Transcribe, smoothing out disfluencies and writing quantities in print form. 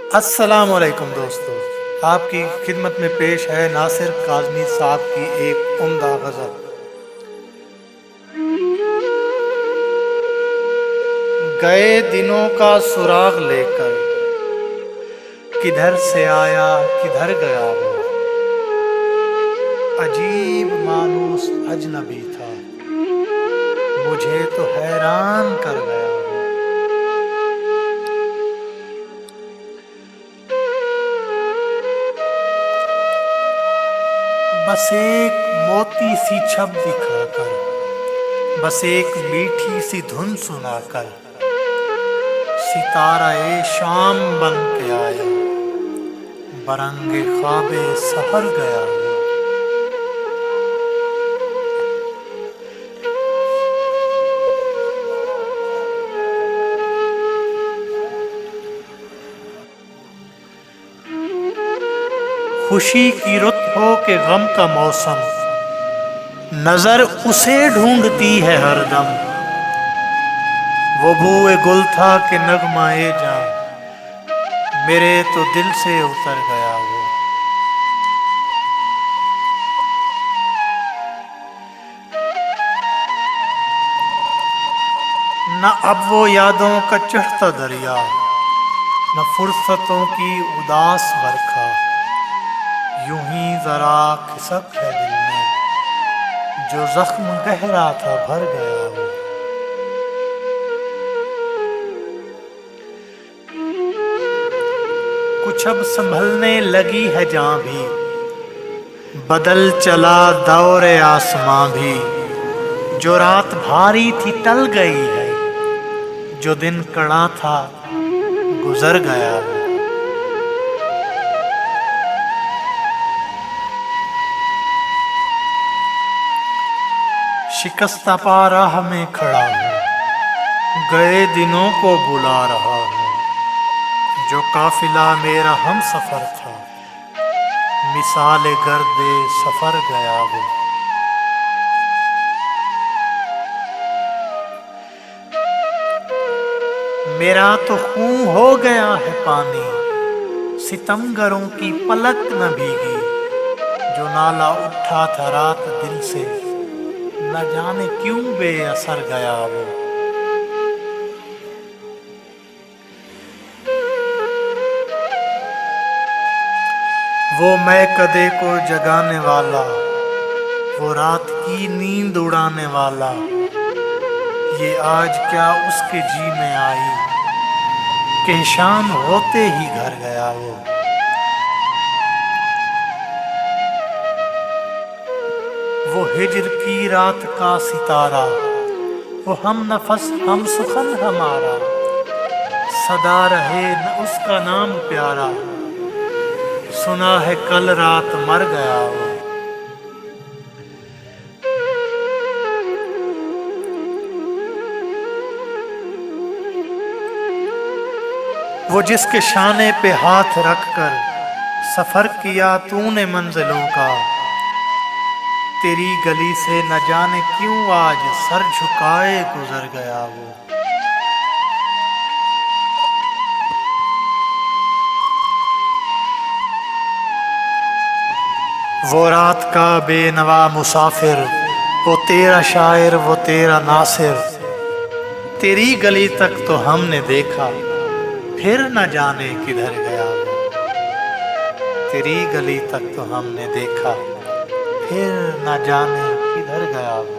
अस्सलाम वालेकुम दोस्तों। आपकी खिदमत में पेश है नासिर काज़मी साहब की एक उम्दा गज़ल। गए दिनों का सुराग लेकर किधर से आया किधर गया वो, अजीब मानूस अजनबी था, मुझे तो हैरान कर गया वो। बस एक मोती सी छब दिखाकर, बस एक मीठी सी धुन सुनाकर, सितारा ए शाम बन के आया, बरंगे ख्वाबे सहर गया वो। खुशी की रुत हो के गम का मौसम, नजर उसे ढूंढती है हरदम, वो बूए गुल था कि नगमाए जान, मेरे तो दिल से उतर गया वो। न अब वो यादों का चढ़ता दरिया, न फुर्सतों की उदास बरखा, यूं ही जरा खिसक है दिल में, जो जख्म गहरा था भर गया वो। कुछ अब संभलने लगी है जहां भी, बदल चला दौरे आसमां भी, जो रात भारी थी टल गई है, जो दिन कड़ा था गुजर गया वो। शिकस्ता पा राह में खड़ा हूँ, गए दिनों को बुला रहा हूँ, जो काफिला मेरा हम सफर था, मिसाल गर्दे सफर गया वो। मेरा तो खून हो गया है पानी, सितमगरों की पलक न भीगी, जो नाला उठा था रात दिल से, न जाने क्यों बेअसर गया वो। वो मैं कदे को जगाने वाला, वो रात की नींद उड़ाने वाला, ये आज क्या उसके जी में आई, कि शाम होते ही घर गया वो। वो हिजर की रात का सितारा, वो हम नफस हम सुखन हमारा, सदा रहे न उसका नाम प्यारा, सुना है कल रात मर गया वो। वो जिसके शाने पे हाथ रख कर सफर किया तूने मंजिलों का, तेरी गली से न जाने क्यों आज सर झुकाए गुजर गया वो। वो रात का बेनवा मुसाफिर, वो तेरा शायर वो तेरा नासिर, तेरी गली तक तो हमने देखा, फिर न जाने किधर गया वो। तेरी गली तक तो हमने देखा, फिर न जाने किधर गया वो।